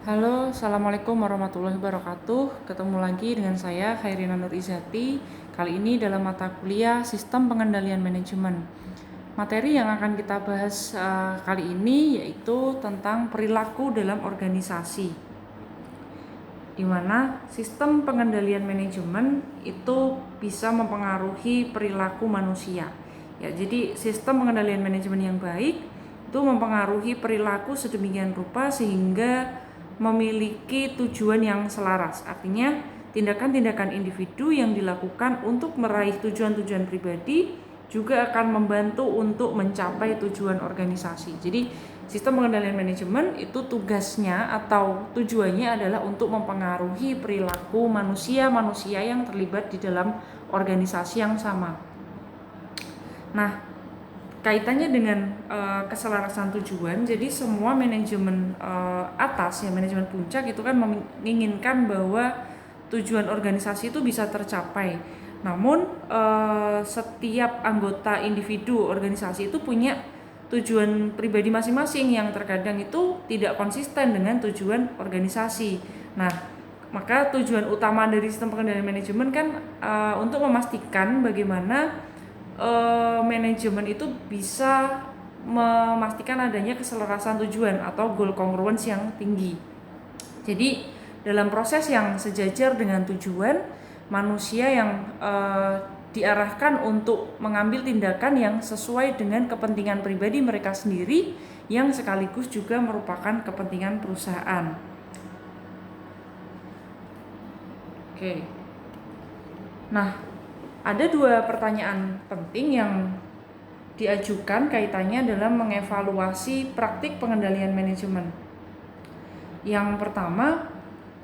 Halo, Assalamualaikum warahmatullahi wabarakatuh. Ketemu lagi dengan saya, Khairina Nur Izati. Kali ini dalam mata kuliah Sistem Pengendalian Manajemen. Materi yang akan kita bahas kali ini yaitu tentang perilaku dalam organisasi, di mana sistem pengendalian manajemen itu bisa mempengaruhi perilaku manusia. Ya, jadi sistem pengendalian manajemen yang baik itu mempengaruhi perilaku sedemikian rupa sehingga memiliki tujuan yang selaras. Artinya, tindakan-tindakan individu yang dilakukan untuk meraih tujuan-tujuan pribadi juga akan membantu untuk mencapai tujuan organisasi. Jadi, sistem pengendalian manajemen itu tugasnya atau tujuannya adalah untuk mempengaruhi perilaku manusia-manusia yang terlibat di dalam organisasi yang sama. Nah, kaitannya dengan keselarasan tujuan, jadi semua manajemen atas, ya manajemen puncak itu kan menginginkan bahwa tujuan organisasi itu bisa tercapai. Namun setiap anggota individu organisasi itu punya tujuan pribadi masing-masing yang terkadang itu tidak konsisten dengan tujuan organisasi. Nah, maka tujuan utama dari sistem pengendalian manajemen kan untuk memastikan bagaimana manajemen itu bisa memastikan adanya keselarasan tujuan atau goal congruence yang tinggi. Jadi dalam proses yang sejajar dengan tujuan, manusia yang diarahkan untuk mengambil tindakan yang sesuai dengan kepentingan pribadi mereka sendiri yang sekaligus juga merupakan kepentingan perusahaan. Oke. Nah, ada dua pertanyaan penting yang diajukan kaitannya dalam mengevaluasi praktik pengendalian manajemen. Yang pertama,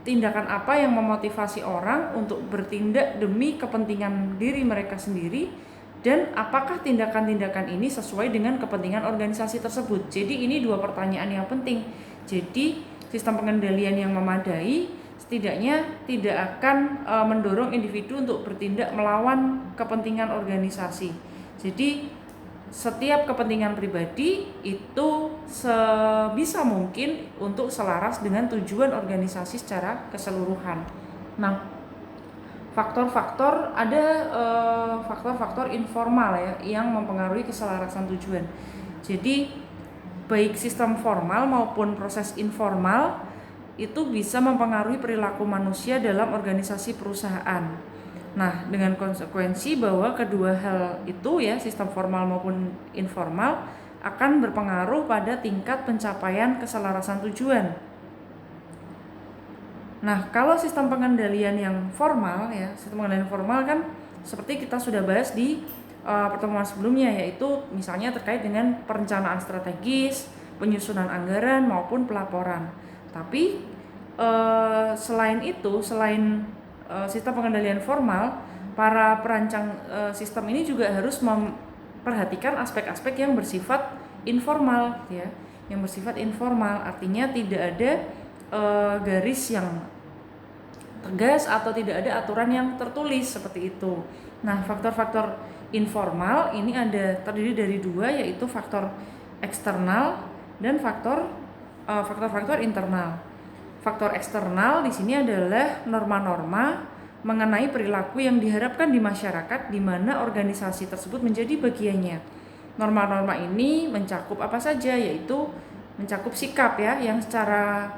tindakan apa yang memotivasi orang untuk bertindak demi kepentingan diri mereka sendiri, dan apakah tindakan-tindakan ini sesuai dengan kepentingan organisasi tersebut. Jadi ini dua pertanyaan yang penting. Jadi sistem pengendalian yang memadai setidaknya tidak akan mendorong individu untuk bertindak melawan kepentingan organisasi. Jadi setiap kepentingan pribadi itu sebisa mungkin untuk selaras dengan tujuan organisasi secara keseluruhan. Nah, faktor-faktor ada faktor-faktor informal ya yang mempengaruhi keselarasan tujuan. Jadi baik sistem formal maupun proses informal itu bisa mempengaruhi perilaku manusia dalam organisasi perusahaan. Nah, dengan konsekuensi bahwa kedua hal itu ya, sistem formal maupun informal akan berpengaruh pada tingkat pencapaian keselarasan tujuan. Nah, kalau sistem pengendalian yang formal ya, sistem pengendalian formal kan seperti kita sudah bahas di pertemuan sebelumnya, yaitu misalnya terkait dengan perencanaan strategis, penyusunan anggaran maupun pelaporan. Tapi selain itu, selain sistem pengendalian formal, para perancang sistem ini juga harus memperhatikan aspek-aspek yang bersifat informal ya, yang bersifat informal, artinya tidak ada garis yang tegas atau tidak ada aturan yang tertulis seperti itu. Nah, faktor-faktor informal ini terdiri dari dua, yaitu faktor eksternal dan faktor-faktor internal. Faktor eksternal di sini adalah norma-norma mengenai perilaku yang diharapkan di masyarakat di mana organisasi tersebut menjadi bagiannya. Norma-norma ini mencakup apa saja, yaitu mencakup sikap ya yang secara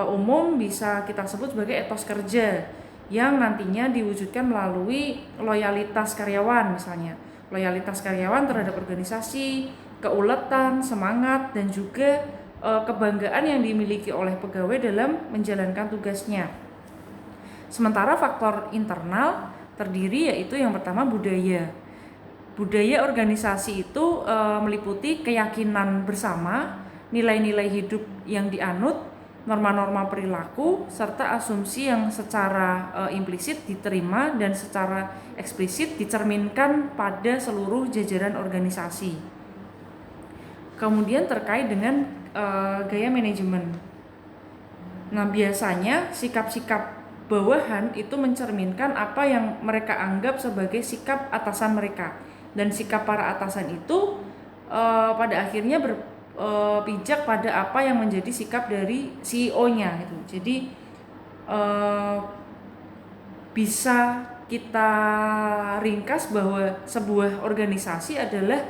umum bisa kita sebut sebagai etos kerja yang nantinya diwujudkan melalui loyalitas karyawan, misalnya loyalitas karyawan terhadap organisasi, keuletan, semangat, dan juga kebanggaan yang dimiliki oleh pegawai dalam menjalankan tugasnya. Sementara faktor internal terdiri yaitu yang pertama budaya. Budaya organisasi itu meliputi keyakinan bersama, nilai-nilai hidup yang dianut, norma-norma perilaku, serta asumsi yang secara implisit diterima dan secara eksplisit dicerminkan pada seluruh jajaran organisasi. Kemudian terkait dengan gaya manajemen. Nah, biasanya sikap-sikap bawahan itu mencerminkan apa yang mereka anggap sebagai sikap atasan mereka, dan sikap para atasan itu pada akhirnya pijak pada apa yang menjadi sikap dari CEO-nya gitu. Jadi bisa kita ringkas bahwa sebuah organisasi adalah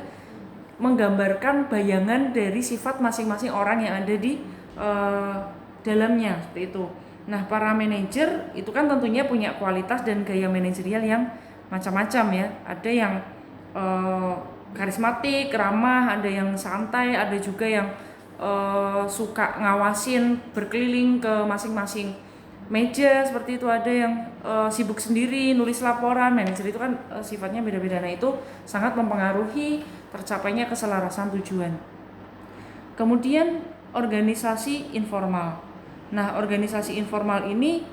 menggambarkan bayangan dari sifat masing-masing orang yang ada di dalamnya, seperti itu. Nah, para manajer itu kan tentunya punya kualitas dan gaya manajerial yang macam-macam ya. Ada yang karismatik, ramah, ada yang santai, ada juga yang suka ngawasin, berkeliling ke masing-masing meja seperti itu, ada yang sibuk sendiri nulis laporan. Manajer itu kan sifatnya beda-beda. Nah, itu sangat mempengaruhi tercapainya keselarasan tujuan. Kemudian organisasi informal. Nah, organisasi informal ini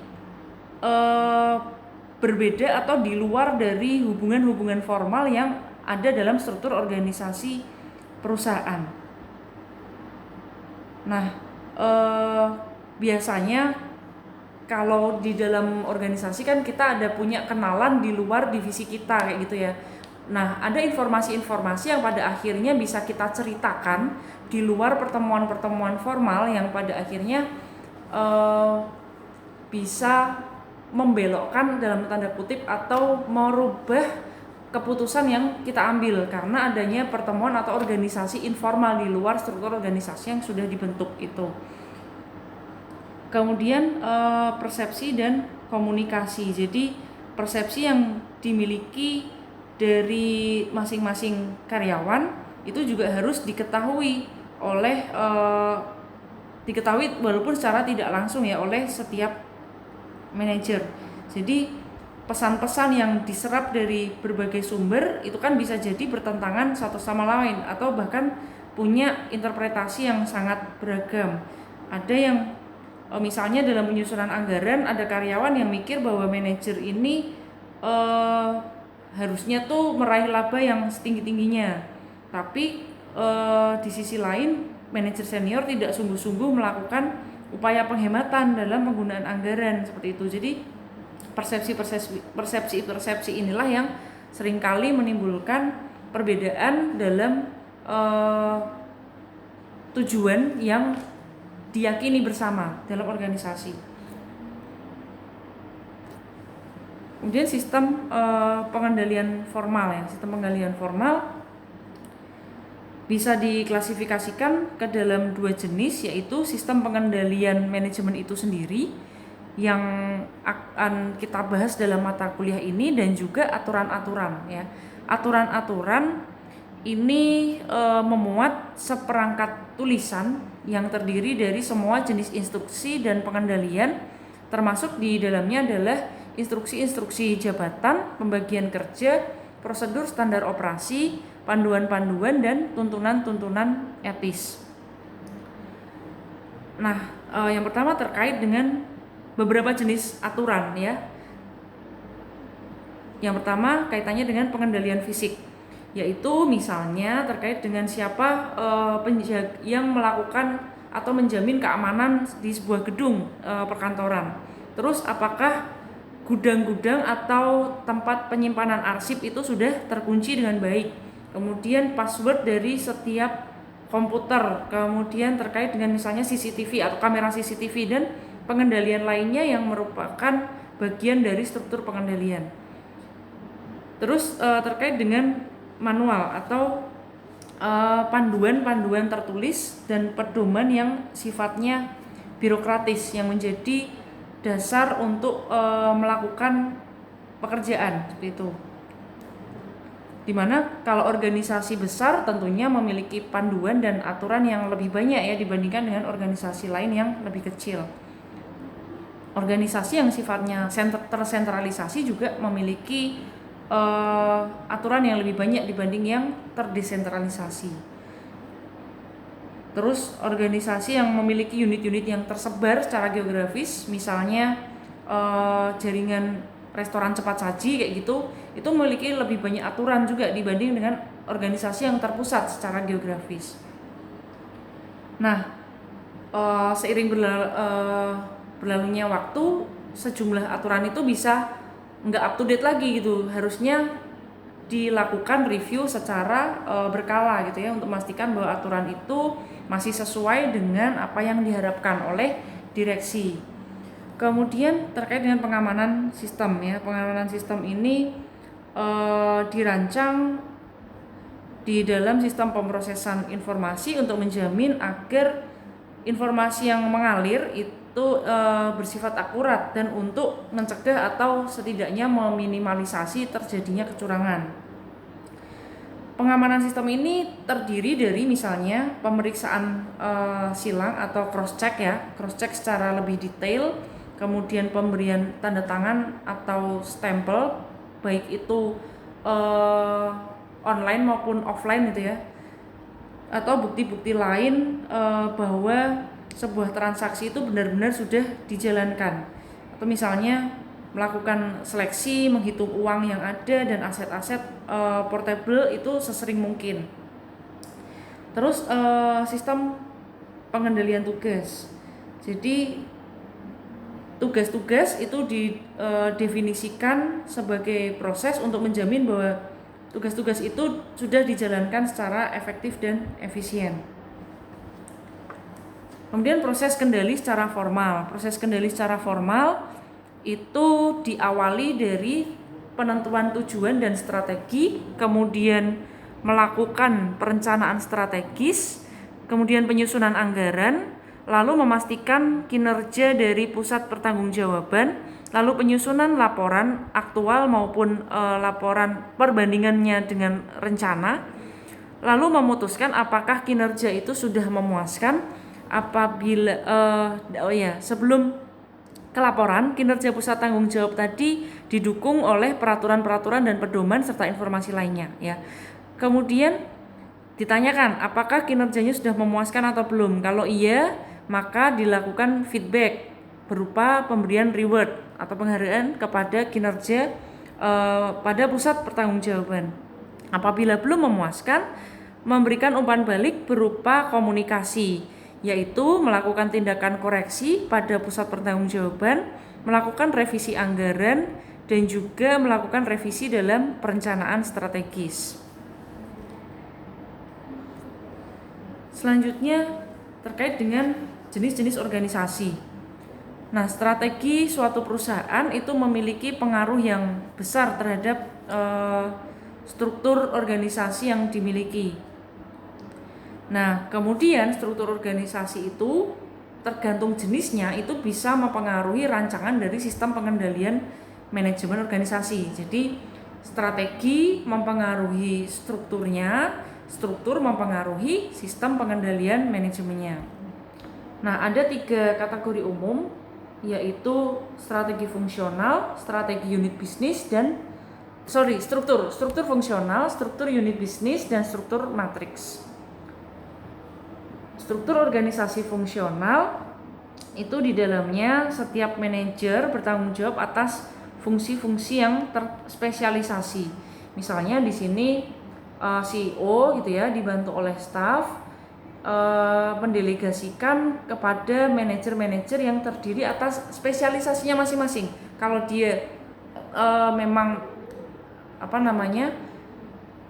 berbeda atau di luar dari hubungan-hubungan formal yang ada dalam struktur organisasi perusahaan. Nah, biasanya kalau di dalam organisasi kan kita ada punya kenalan di luar divisi kita kayak gitu ya. Nah, ada informasi-informasi yang pada akhirnya bisa kita ceritakan di luar pertemuan-pertemuan formal yang pada akhirnya bisa membelokkan dalam tanda kutip atau merubah keputusan yang kita ambil karena adanya pertemuan atau organisasi informal di luar struktur organisasi yang sudah dibentuk itu. Kemudian persepsi dan komunikasi. Jadi persepsi yang dimiliki dari masing-masing karyawan itu juga harus diketahui walaupun secara tidak langsung ya oleh setiap manajer. Jadi pesan-pesan yang diserap dari berbagai sumber itu kan bisa jadi bertentangan satu sama lain atau bahkan punya interpretasi yang sangat beragam. Ada yang misalnya dalam penyusunan anggaran ada karyawan yang mikir bahwa manajer ini harusnya tuh meraih laba yang setinggi-tingginya, tapi di sisi lain manajer senior tidak sungguh-sungguh melakukan upaya penghematan dalam penggunaan anggaran seperti itu. Jadi persepsi inilah yang seringkali menimbulkan perbedaan dalam tujuan yang diyakini bersama dalam organisasi. Kemudian sistem pengendalian formal ya. Sistem pengendalian formal bisa diklasifikasikan ke dalam dua jenis, yaitu sistem pengendalian manajemen itu sendiri yang akan kita bahas dalam mata kuliah ini dan juga aturan-aturan ya. Aturan-aturan ini memuat seperangkat tulisan yang terdiri dari semua jenis instruksi dan pengendalian, termasuk di dalamnya adalah instruksi-instruksi jabatan, pembagian kerja, prosedur standar operasi, panduan-panduan, dan tuntunan-tuntunan etis. Nah, yang pertama terkait dengan beberapa jenis aturan ya. Yang pertama kaitannya dengan pengendalian fisik, yaitu misalnya terkait dengan siapa penjaga yang melakukan atau menjamin keamanan di sebuah gedung perkantoran. Terus apakah gudang-gudang atau tempat penyimpanan arsip itu sudah terkunci dengan baik. Kemudian password dari setiap komputer. Kemudian terkait dengan misalnya CCTV atau kamera CCTV dan pengendalian lainnya yang merupakan bagian dari struktur pengendalian. Terus terkait dengan manual atau panduan-panduan tertulis dan pedoman yang sifatnya birokratis yang menjadi dasar untuk melakukan pekerjaan seperti itu. Dimana kalau organisasi besar tentunya memiliki panduan dan aturan yang lebih banyak ya dibandingkan dengan organisasi lain yang lebih kecil. Organisasi yang sifatnya tersentralisasi juga memiliki aturan yang lebih banyak dibanding yang terdesentralisasi. Terus organisasi yang memiliki unit-unit yang tersebar secara geografis, misalnya jaringan restoran cepat saji kayak gitu, itu memiliki lebih banyak aturan juga dibanding dengan organisasi yang terpusat secara geografis. Nah, seiring berlalunya waktu, sejumlah aturan itu bisa nggak up to date lagi gitu. Harusnya dilakukan review secara berkala gitu ya, untuk memastikan bahwa aturan itu masih sesuai dengan apa yang diharapkan oleh direksi. Kemudian terkait dengan pengamanan sistem ya, pengamanan sistem ini dirancang di dalam sistem pemrosesan informasi untuk menjamin agar informasi yang mengalir itu bersifat akurat dan untuk mencegah atau setidaknya meminimalisasi terjadinya kecurangan. Pengamanan sistem ini terdiri dari misalnya pemeriksaan silang atau cross check ya, cross check secara lebih detail, kemudian pemberian tanda tangan atau stempel baik itu online maupun offline gitu ya, atau bukti-bukti lain bahwa sebuah transaksi itu benar-benar sudah dijalankan, atau misalnya melakukan seleksi, menghitung uang yang ada dan aset-aset portable itu sesering mungkin. Terus sistem pengendalian tugas, jadi tugas-tugas itu didefinisikan sebagai proses untuk menjamin bahwa tugas-tugas itu sudah dijalankan secara efektif dan efisien. Kemudian proses kendali secara formal. Proses kendali secara formal itu diawali dari penentuan tujuan dan strategi, kemudian melakukan perencanaan strategis, kemudian penyusunan anggaran, lalu memastikan kinerja dari pusat pertanggungjawaban, lalu penyusunan laporan aktual maupun laporan perbandingannya dengan rencana, lalu memutuskan apakah kinerja itu sudah memuaskan. Apabila sebelum ke laporan, kinerja pusat tanggung jawab tadi didukung oleh peraturan-peraturan dan pedoman serta informasi lainnya ya. Kemudian ditanyakan apakah kinerjanya sudah memuaskan atau belum. Kalau iya, maka dilakukan feedback berupa pemberian reward atau penghargaan kepada kinerja pada pusat pertanggungjawaban. Apabila belum memuaskan, memberikan umpan balik berupa komunikasi, yaitu melakukan tindakan koreksi pada pusat pertanggungjawaban, melakukan revisi anggaran, dan juga melakukan revisi dalam perencanaan strategis. Selanjutnya terkait dengan jenis-jenis organisasi. Nah, strategi suatu perusahaan itu memiliki pengaruh yang besar terhadap struktur organisasi yang dimiliki. Nah, kemudian struktur organisasi itu tergantung jenisnya itu bisa mempengaruhi rancangan dari sistem pengendalian manajemen organisasi. Jadi, strategi mempengaruhi strukturnya, struktur mempengaruhi sistem pengendalian manajemennya. Nah, ada 3 kategori umum, yaitu strategi fungsional, strategi unit bisnis, dan struktur fungsional, struktur unit bisnis, dan struktur matriks. Struktur organisasi fungsional itu di dalamnya setiap manajer bertanggung jawab atas fungsi-fungsi yang terspesialisasi. Misalnya di sini CEO gitu ya, dibantu oleh staf, mendelegasikan kepada manajer-manajer yang terdiri atas spesialisasinya masing-masing. Kalau dia memang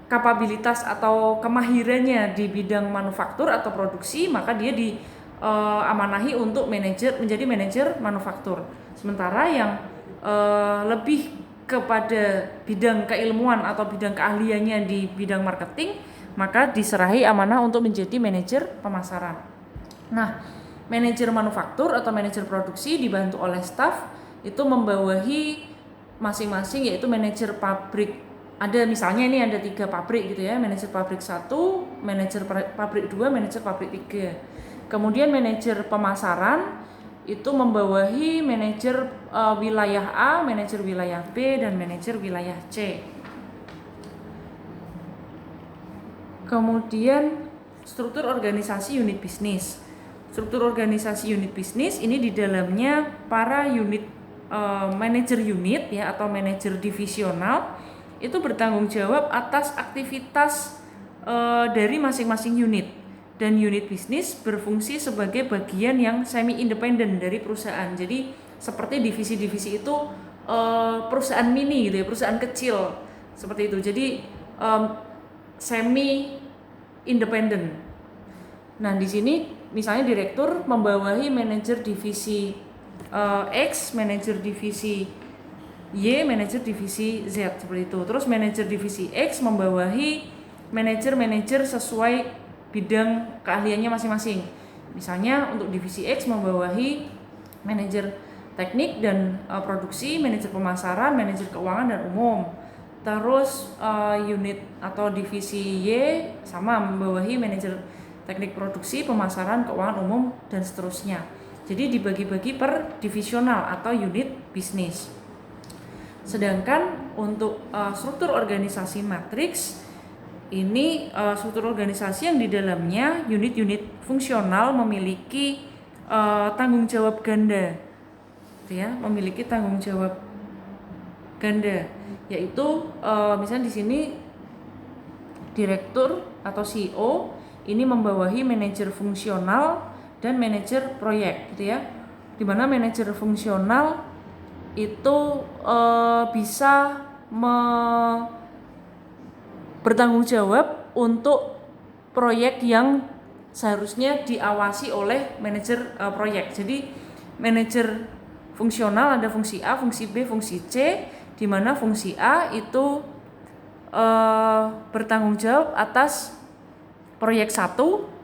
kapabilitas atau kemahirannya di bidang manufaktur atau produksi, maka dia diamanahi untuk menjadi manajer manufaktur. Sementara yang lebih kepada bidang keilmuan atau bidang keahliannya di bidang marketing, maka diserahi amanah untuk menjadi manajer pemasaran. Nah, manajer manufaktur atau manajer produksi dibantu oleh staf itu membawahi masing-masing, yaitu manajer pabrik. Ada misalnya ini ada 3 pabrik gitu ya, manajer pabrik 1, manajer pabrik 2, manajer pabrik 3. Kemudian manajer pemasaran itu membawahi manajer wilayah A, manajer wilayah B, dan manajer wilayah C. Kemudian struktur organisasi unit bisnis. Struktur organisasi unit bisnis ini di dalamnya para unit manajer unit ya atau manajer divisional itu bertanggung jawab atas aktivitas dari masing-masing unit, dan unit bisnis berfungsi sebagai bagian yang semi independen dari perusahaan. Jadi seperti divisi-divisi itu perusahaan mini gitu ya, perusahaan kecil. seperti itu. Jadi semi independen. Nah, di sini misalnya direktur membawahi manajer divisi X, manajer divisi Y, manajer divisi Z, seperti itu. Terus manajer divisi X membawahi manajer-manajer sesuai bidang keahliannya masing-masing. Misalnya untuk divisi X membawahi manajer teknik dan produksi, manajer pemasaran, manajer keuangan dan umum. Terus unit atau divisi Y sama membawahi manajer teknik produksi, pemasaran, keuangan umum dan seterusnya. Jadi dibagi-bagi per divisional atau unit bisnis. Sedangkan untuk struktur organisasi matriks ini struktur organisasi yang di dalamnya unit-unit fungsional memiliki tanggung jawab ganda, ya, memiliki tanggung jawab ganda, yaitu misalnya di sini direktur atau CEO ini membawahi manajer fungsional dan manajer proyek, gitu ya. Dimana manajer fungsional itu bisa bertanggung jawab untuk proyek yang seharusnya diawasi oleh manajer proyek. Jadi manajer fungsional ada fungsi A, fungsi B, fungsi C, di mana fungsi A itu bertanggung jawab atas proyek 1,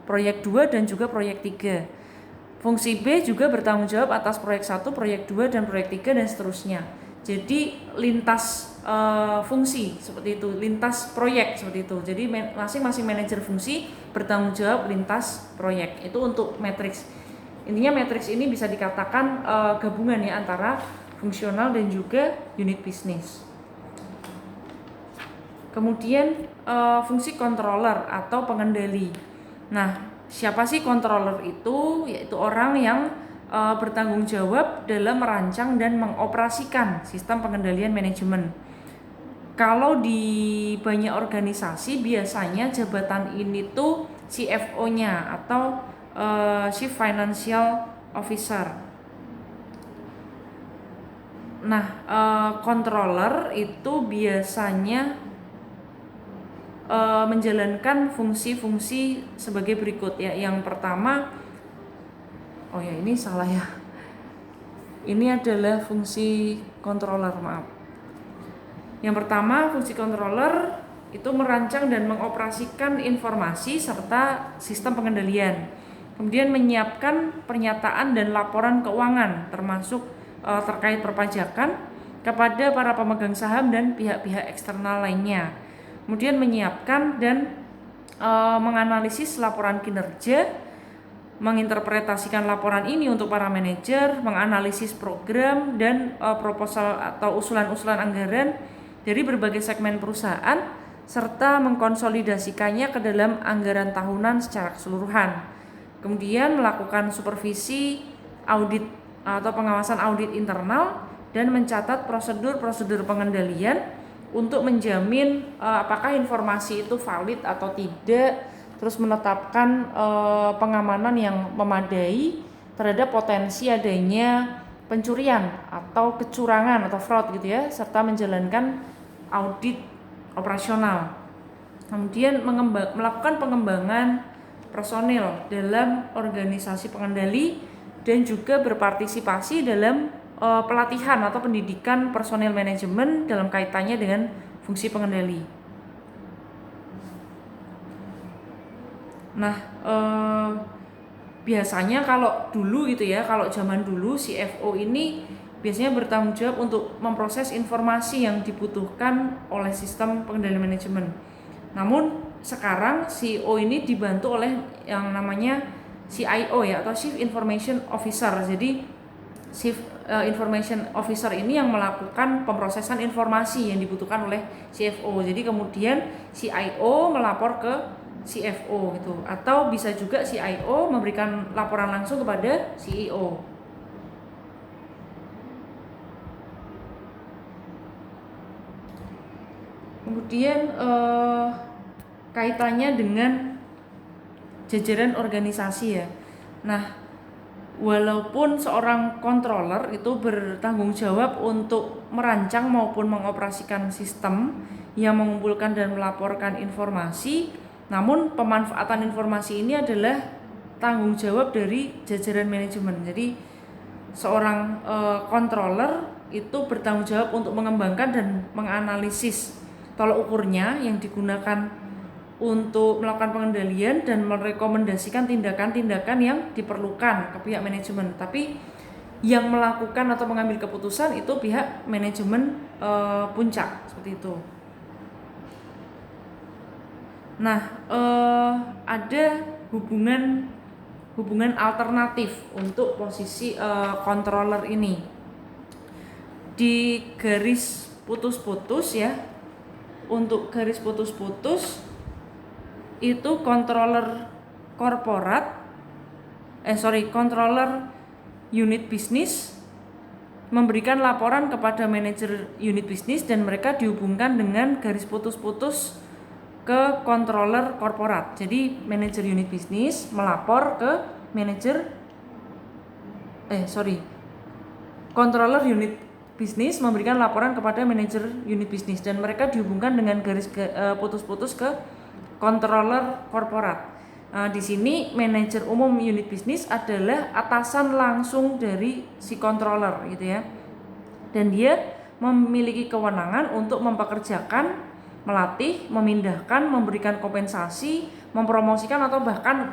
proyek 2 dan juga proyek 3. Fungsi B juga bertanggung jawab atas proyek 1, proyek 2 dan proyek 3 dan seterusnya. Jadi lintas fungsi seperti itu, lintas proyek seperti itu. Jadi masing-masing manajer fungsi bertanggung jawab lintas proyek. Itu untuk matriks. Intinya matriks ini bisa dikatakan gabungan ya antara fungsional dan juga unit bisnis. Kemudian fungsi controller atau pengendali. Nah, siapa sih controller itu? Yaitu orang yang bertanggung jawab dalam merancang dan mengoperasikan sistem pengendalian manajemen. Kalau di banyak organisasi biasanya jabatan ini tuh CFO-nya atau Chief Financial Officer. Nah, controller itu biasanya menjalankan fungsi-fungsi sebagai berikut ya. Yang pertama, ini salah ya. Ini adalah fungsi controller, maaf. Yang pertama, fungsi controller itu merancang dan mengoperasikan informasi serta sistem pengendalian. Kemudian menyiapkan pernyataan dan laporan keuangan termasuk terkait perpajakan kepada para pemegang saham dan pihak-pihak eksternal lainnya. Kemudian menyiapkan dan menganalisis laporan kinerja, menginterpretasikan laporan ini untuk para manajer, menganalisis program dan proposal atau usulan-usulan anggaran dari berbagai segmen perusahaan, serta mengkonsolidasikannya ke dalam anggaran tahunan secara keseluruhan. Kemudian melakukan supervisi, audit atau pengawasan audit internal, dan mencatat prosedur-prosedur pengendalian untuk menjamin apakah informasi itu valid atau tidak, terus menetapkan pengamanan yang memadai terhadap potensi adanya pencurian atau kecurangan atau fraud gitu ya, serta menjalankan audit operasional. Kemudian melakukan pengembangan personil dalam organisasi pengendali dan juga berpartisipasi dalam pelatihan atau pendidikan personil manajemen dalam kaitannya dengan fungsi pengendali. Nah, biasanya kalau dulu gitu ya, kalau zaman dulu CFO ini biasanya bertanggung jawab untuk memproses informasi yang dibutuhkan oleh sistem pengendalian manajemen. Namun sekarang CEO ini dibantu oleh yang namanya CIO ya, atau Chief Information Officer. Jadi Chief Information Officer ini yang melakukan pemrosesan informasi yang dibutuhkan oleh CFO. Jadi kemudian CIO melapor ke CFO gitu, atau bisa juga CIO memberikan laporan langsung kepada CEO. Kemudian kaitannya dengan jajaran organisasi ya. Nah, walaupun seorang controller itu bertanggung jawab untuk merancang maupun mengoperasikan sistem yang mengumpulkan dan melaporkan informasi, namun pemanfaatan informasi ini adalah tanggung jawab dari jajaran manajemen. Jadi seorang controller itu bertanggung jawab untuk mengembangkan dan menganalisis tolok ukurnya yang digunakan untuk melakukan pengendalian dan merekomendasikan tindakan-tindakan yang diperlukan ke pihak manajemen. Tapi yang melakukan atau mengambil keputusan itu pihak manajemen puncak, seperti itu. Nah, ada hubungan alternatif untuk posisi controller ini. Di garis putus-putus ya, untuk garis putus-putus itu controller controller unit bisnis memberikan laporan kepada manajer unit bisnis dan mereka dihubungkan dengan garis putus-putus ke controller korporat. Jadi manajer unit bisnis melapor ke controller unit bisnis memberikan laporan kepada manajer unit bisnis dan mereka dihubungkan dengan garis putus-putus ke controller korporat. Di sini manajer umum unit bisnis adalah atasan langsung dari si controller gitu ya. Dan dia memiliki kewenangan untuk mempekerjakan, melatih, memindahkan, memberikan kompensasi, mempromosikan atau bahkan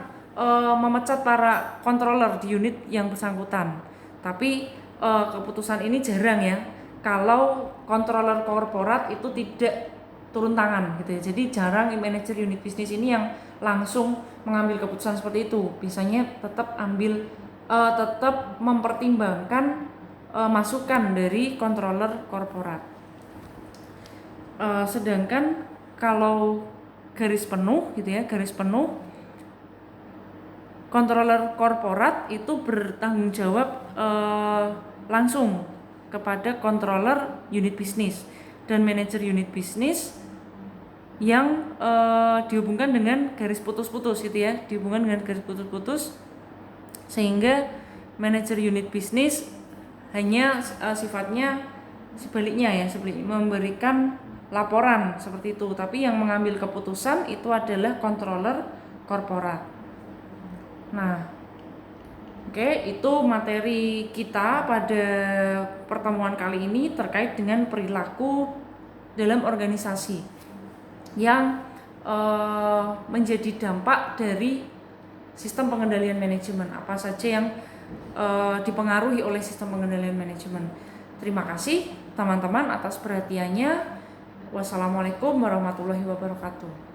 memecat para controller di unit yang bersangkutan. Tapi keputusan ini jarang ya. Kalau controller korporat itu tidak turun tangan gitu ya. Jadi jarang manajer unit bisnis ini yang langsung mengambil keputusan seperti itu. Biasanya tetap mempertimbangkan masukan dari controller korporat. Sedangkan kalau garis penuh gitu ya, garis penuh controller korporat itu bertanggung jawab langsung kepada controller unit bisnis dan manajer unit bisnis yang dihubungkan dengan garis putus-putus gitu ya, dihubungkan dengan garis putus-putus sehingga manajer unit bisnis hanya sifatnya sebaliknya memberikan laporan seperti itu, tapi yang mengambil keputusan itu adalah controller korporat. Nah, oke, itu materi kita pada pertemuan kali ini terkait dengan perilaku dalam organisasi yang menjadi dampak dari sistem pengendalian manajemen. Apa saja yang dipengaruhi oleh sistem pengendalian manajemen. Terima kasih teman-teman atas perhatiannya. Wassalamualaikum warahmatullahi wabarakatuh.